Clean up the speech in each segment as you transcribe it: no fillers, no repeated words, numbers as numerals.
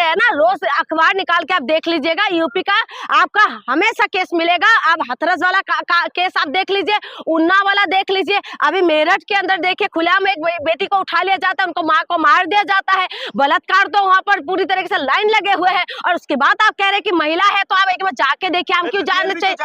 हैं ना, रोज अखबार निकाल के आप देख लीजिएगा, यूपी का आपका हमेशा केस मिलेगा। आप हाथरस वाला केस आप देख लीजिए, उन्नाव वाला देख लीजिए, अभी मेरठ के अंदर देखिए खुलेआम एक बेटी को उठा लिया जाता है, उनको माँ को मार दिया जाता है, बलात्कार तो वहां पर पूरी तरीके से लाइन लगे हुए हैं। और उसके बाद आप कह रहे हैं कि महिला है, तो आप एक बार जाके देखिए, हम क्यों जानना चाहिए?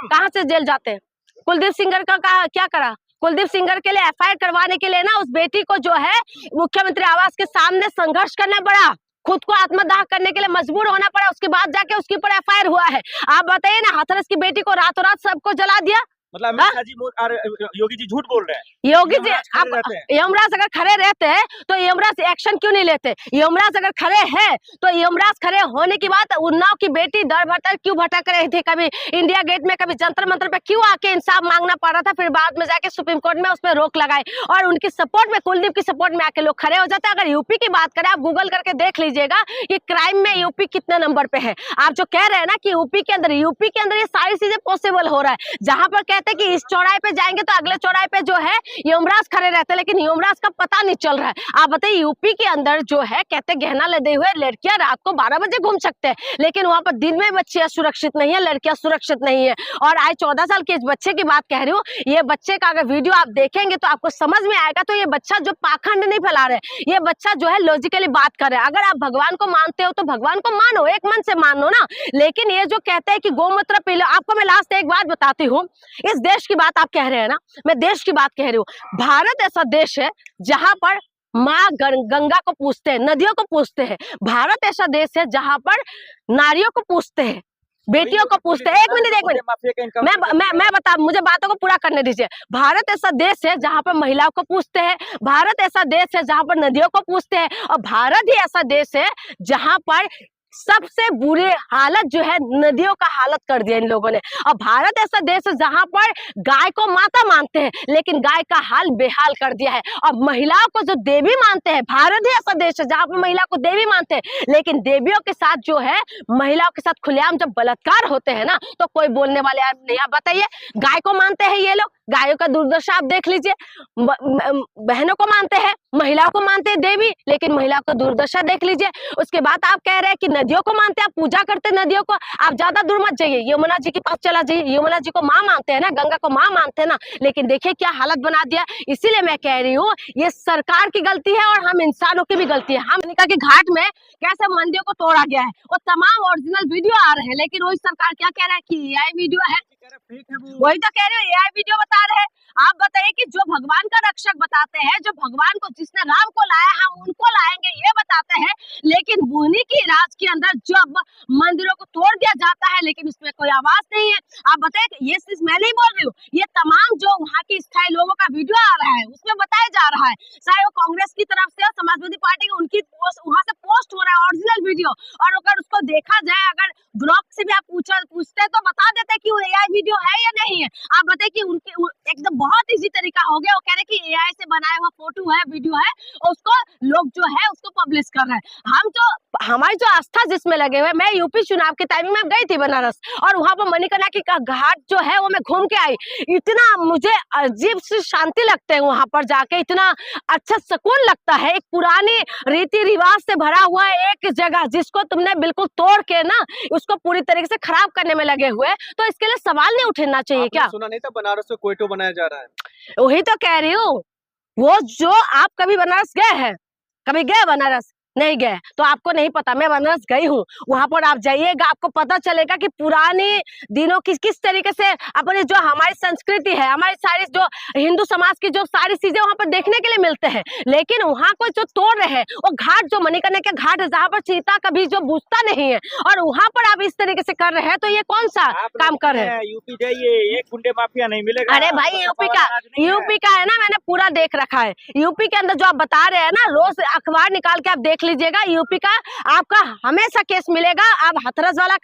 कहाँ से जेल जाते हैं? कुलदीप सिंगर का क्या करा? कुलदीप सिंगर के लिए एफआईआर करवाने के लिए ना उस बेटी को जो है मुख्यमंत्री आवास के सामने संघर्ष करना पड़ा, खुद को आत्मदाह करने के लिए मजबूर होना पड़ा, उसके बाद जाके उसके ऊपर एफआईआर हुआ है। आप बताइए ना, हाथरस की बेटी को रातों रात सबको जला दिया। मतलब अमित जी और योगी जी झूठ बोल रहे हैं। योगी जी यमराज अगर खड़े रहते हैं तो यमराज एक्शन क्यों नहीं लेते? यमराज अगर खड़े हैं तो यमराज खड़े होने की बात, उन्नाव की बेटी दर भटक क्यों भटक रही थी, कभी इंडिया गेट में, कभी जंतर मंतर पे क्यों आके इंसाफ मांगना पड़ रहा था, फिर बाद में जाके सुप्रीम कोर्ट में उस पर रोक लगाई और उनकी सपोर्ट में, कुलदीप की सपोर्ट में आके लोग खड़े हो जाते हैं। अगर यूपी की बात करें, आप गूगल करके देख लीजिएगा कि क्राइम में यूपी कितने नंबर पे है। आप जो कह रहे हैं ना कि यूपी के अंदर ये सारी चीजें पॉसिबल हो रहा है, जहां पर कहते हैं कि इस चौराहे पे जाएंगे तो अगले चौराहे पे जो है यमराज खड़े रहते हैं, लेकिन यमराज का पता नहीं चल रहा है। आप बताइए, यूपी के अंदर जो है कहते गहना लदे हुए लड़कियां रात को 12 बजे घूम सकते हैं, लेकिन वहां पर दिन में बच्चियां सुरक्षित नहीं है, लड़कियां सुरक्षित नहीं है। और आज 14 साल के इस बच्चे की बात कह रही हूँ, ये बच्चे का अगर वीडियो आप देखेंगे तो आपको समझ में आएगा। तो ये बच्चा जो पाखंड नहीं फैला रहे, ये बच्चा जो है लॉजिकली बात कर रहे हैं। अगर आप भगवान को मानते हो तो भगवान को मानो, एक मन से मानो ना। लेकिन ये जो कहते हैं कि गौमूत्र पी लो, आपको मैं लास्ट एक बात बताती हूँ, इस देश की बात आप कह रहे हैं ना, मैं देश की बात कह रही हूँ। भारत ऐसा देश है जहां पर माँ गंगा को पूजते हैं, नदियों को पूजते हैं। भारत ऐसा देश है जहां पर नारियों को पूजते हैं, बेटियों को पूछते हैं। एक मिनट मैं बता, मुझे बातों को पूरा करने दीजिए। भारत ऐसा देश है जहां पर महिलाओं को पूछते हैं, भारत ऐसा देश है जहां पर नदियों को पूछते हैं, और भारत ही ऐसा देश है जहां पर सबसे बुरी हालत जो है नदियों का हालत कर दिया इन लोगों ने। और भारत ऐसा देश है जहां पर गाय को माता मानते हैं, लेकिन गाय का हाल बेहाल कर दिया है। और महिलाओं को जो देवी मानते हैं, भारत ही ऐसा देश है जहां पर महिला को देवी मानते हैं, लेकिन देवियों के साथ जो है महिलाओं के साथ खुलेआम जब बलात्कार होते हैं ना, तो कोई बोलने वाले नहीं। आप बताइए, गाय को मानते हैं ये लोग, गायों का दुर्दशा आप देख लीजिए, बहनों को मानते हैं, महिलाओं को मानते हैं देवी, लेकिन महिलाओं को दुर्दशा देख लीजिए। उसके बाद आप कह रहे हैं कि नदियों को मानते हैं, आप पूजा करते हैं नदियों को। आप ज्यादा दूर मत जाइए, यमुना जी के पास चला जाइए, यमुना जी को माँ मानते हैं ना, गंगा को माँ मानते हैं ना, लेकिन देखिए क्या हालत बना दिया। इसीलिए मैं कह रही हूँ, ये सरकार की गलती है और हम इंसानों की भी गलती है। हम के घाट में कैसे मंदिरों को तोड़ा गया है और तमाम ओरिजिनल वीडियो आ रहे हैं, लेकिन वही सरकार क्या कह रहा है कि एआई वीडियो है। वही तो कह रहे हो, एआई वीडियो बता रहे हैं। आप बताइए कि जो भगवान का रक्षक बताते हैं, जो भगवान को, जिसने राम को लाया हम उनको लाएंगे ये बताते हैं, लेकिन बुनी की राज के अंदर जब मंदिरों को तोड़ दिया जाता है, लेकिन उसमें कोई आवाज नहीं है। आप बताइए, ये चीज मैं नहीं बोल रही हूँ, ये तमाम जो वहाँ की स्थायी लोगों का वीडियो आ रहा है उसमें बताया जा रहा है, चाहे वो कांग्रेस की तरफ से, समाजवादी पार्टी की, उनकी वहां से पोस्ट हो रहा है ओरिजिनल वीडियो। और अगर उसको देखा जाए, अगर ग्रुप से भी आप पूछते तो बता देते कि वो एआई वीडियो है या नहीं है। आप बताइए कि उनके एकदम बहुत इजी तरीका हो गया, वो कह रहे कि एआई से बनाया हुआ फोटो है, वीडियो है, और उसको लोग जो है उसको पब्लिश कर रहे हैं। हमारी जो आस्था जिसमें लगे हुए, मैं यूपी चुनाव की टाइमिंग में गई थी बनारस, और वहां पर मणिकर्णिका की घाट जो है वो मैं घूम के आई। इतना मुझे अजीब सी शांति लगते हैं वहां पर जाके, इतना अच्छा सुकून लगता है। एक पुरानी रीति रिवाज से भरा हुआ एक जगह जिसको तुमने बिल्कुल तोड़ के ना उसको पूरी तरीके से खराब करने में लगे हुए, तो इसके लिए सवाल नहीं उठना चाहिए क्या? सुना नहीं था बनारस में क्वेटो बनाया जा रहा है? वही तो कह रही हूँ, वो जो आप कभी बनारस गए हैं, कभी गए बनारस? नहीं गए तो आपको नहीं पता। मैं बनारस गई हूँ, वहां पर आप जाइएगा, आपको पता चलेगा कि पुराने दिनों किस तरीके से अपने जो हमारी संस्कृति है, हमारी सारी जो हिंदू समाज की जो सारी चीजें वहां पर देखने के लिए मिलते हैं। लेकिन वहां को जो तोड़ रहे हैं, वो घाट जो मणिकर्णिका का घाट है जहाँ पर चीता कभी जो बूझता नहीं है, और वहां पर आप इस तरीके से कर रहे हैं, तो ये कौन सा काम कर रहे हैं? यूपी जाइए, एक गुंडे माफिया नहीं मिलेगा। अरे भाई, यूपी का है ना, मैंने पूरा देख रखा है। यूपी के अंदर जो आप बता रहे हैं ना, रोज अखबार निकाल के आप देख लीजिएगा, यूपी का आपका हमेशा केस मिलेगा। आप हाथरस वाला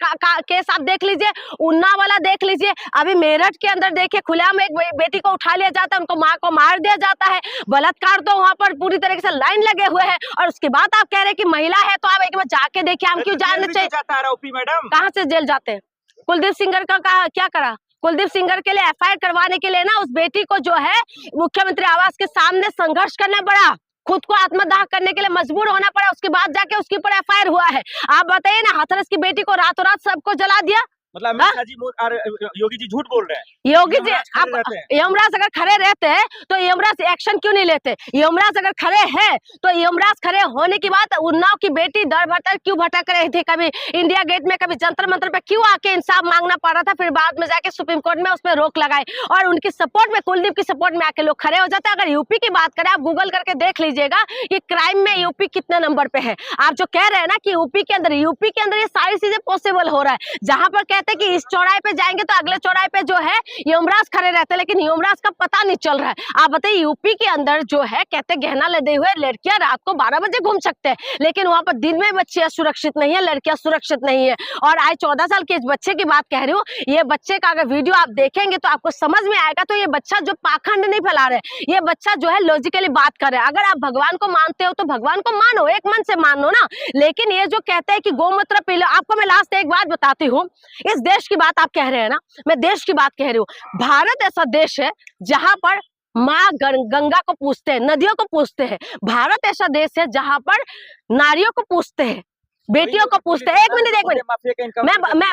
केस आप देख लीजिए, उन्नाव वाला देख लीजिए, अभी मेरठ के अंदर देखिए खुलेआम एक बेटी को उठा लिया जाता है, उनको माँ को मार दिया जाता है, बलात्कार तो वहां पर पूरी तरीके से लाइन लगे हुए हैं। और उसके बाद आप कह रहे हैं कि महिला है, तो आप एक बार जाके देखिए, हम क्यों जानना चाहिए? कहाँ से जेल जाते हैं? कुलदीप सिंगर का क्या करा? कुलदीप सिंगर के लिए एफआईआर करवाने के लिए ना उस बेटी को जो है मुख्यमंत्री आवास के सामने संघर्ष करना पड़ा, खुद को आत्मदाह करने के लिए मजबूर होना पड़ा, उसके बाद जाके उसके ऊपर एफआईआर हुआ है। आप बताइए ना, हाथरस की बेटी को रातों रात सबको जला दिया। मतलब अमित शाह जी और योगी जी झूठ बोल रहे हैं। योगी जी, यमराज खड़े रहते हैं। यमराज अगर खड़े रहते हैं तो यमराज एक्शन क्यों नहीं लेते? यमराज अगर खड़े हैं तो यमराज खड़े होने की बात, उन्नाव की बेटी दर भटक क्यों भटक रही थी, कभी इंडिया गेट में, कभी जंतर मंतर पे क्यों आके इंसाफ मांगना पड़ रहा था, फिर बाद में जाके सुप्रीम कोर्ट में उस पर रोक लगाई और उनकी सपोर्ट में, कुलदीप की सपोर्ट में आके लोग खड़े हो जाते हैं। अगर यूपी की बात करें, आप गूगल करके देख लीजिएगा कि क्राइम में यूपी कितने नंबर पे है। आप जो कह रहे हैं ना कि यूपी के अंदर ये सारी चीजें पॉसिबल हो रहा है, जहां पर कहते हैं कि इस चौराहे पे जाएंगे तो अगले चौराहे पे जो है यमराज खड़े रहते हैं, लेकिन यमराज का पता नहीं चल रहा है। आप बताइए, यूपी के अंदर जो है कहते गहना लदे हुए लड़कियां रात को 12 बजे घूम सकते हैं, लेकिन वहां पर दिन में बच्चियां सुरक्षित नहीं है, लड़कियां सुरक्षित नहीं है। और आज 14 साल के इस बच्चे की बात कह रही हूँ, ये बच्चे का अगर वीडियो आप देखेंगे तो आपको समझ में आएगा। तो ये बच्चा जो पाखंड नहीं फैला रहे, ये बच्चा जो है लॉजिकली बात कर रहा है। अगर आप भगवान को मानते हो तो भगवान को मानो, एक मन से मानो ना। लेकिन ये जो कहते हैं कि गौमूत्र पी लो, आपको मैं लास्ट एक बात बताती हूँ। इस देश की बात आप कह रहे हैं ना, मैं देश की बात कह रही हूँ। भारत ऐसा देश है जहां पर माँ गंगा को पूजते हैं, नदियों को पूजते हैं। भारत ऐसा देश है जहां पर नारियों को पूजते हैं, बेटियों को पूछते हैं। एक मिनट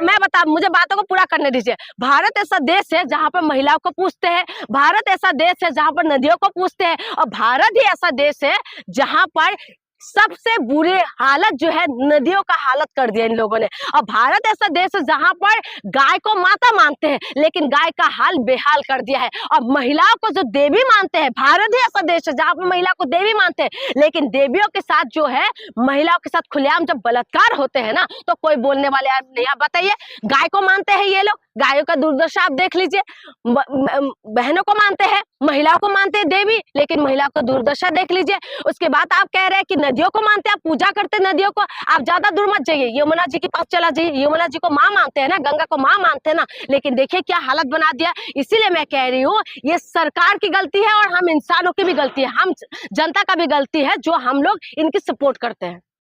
मैं बता, मुझे बातों को पूरा करने दीजिए। भारत ऐसा देश है जहां पर महिलाओं को पूछते हैं, भारत ऐसा देश है जहां पर नदियों को पूछते हैं, और भारत ही ऐसा देश है जहां पर सबसे बुरी हालत जो है नदियों का हालत कर दिया इन लोगों ने। और भारत ऐसा देश है जहां पर गाय को माता मानते हैं, लेकिन गाय का हाल बेहाल कर दिया है। और महिलाओं को जो देवी मानते हैं, भारत ही ऐसा देश है जहां पर महिला को देवी मानते हैं, लेकिन देवियों के साथ जो है महिलाओं के साथ खुलेआम जब बलात्कार होते हैं ना, तो कोई बोलने वाले नहीं। आप बताइए, गाय को मानते हैं ये लोग, गायों का दुर्दशा आप देख लीजिए। बहनों को मानते हैं, महिलाओं को मानते हैं देवी, लेकिन महिलाओं को दुर्दशा देख लीजिए। उसके बाद आप कह रहे हैं कि नदियों को मानते हैं, आप पूजा करते हैं नदियों को। आप ज्यादा दूर मत जाइए, यमुना जी के पास चला जाइए। यमुना जी को माँ मानते हैं ना, गंगा को माँ मानते हैं ना, लेकिन देखिए क्या हालत बना दिया। इसीलिए मैं कह रही हूँ, ये सरकार की गलती है और हम इंसानों की भी गलती है, हम जनता का भी गलती है जो हम लोग इनकी सपोर्ट करते हैं।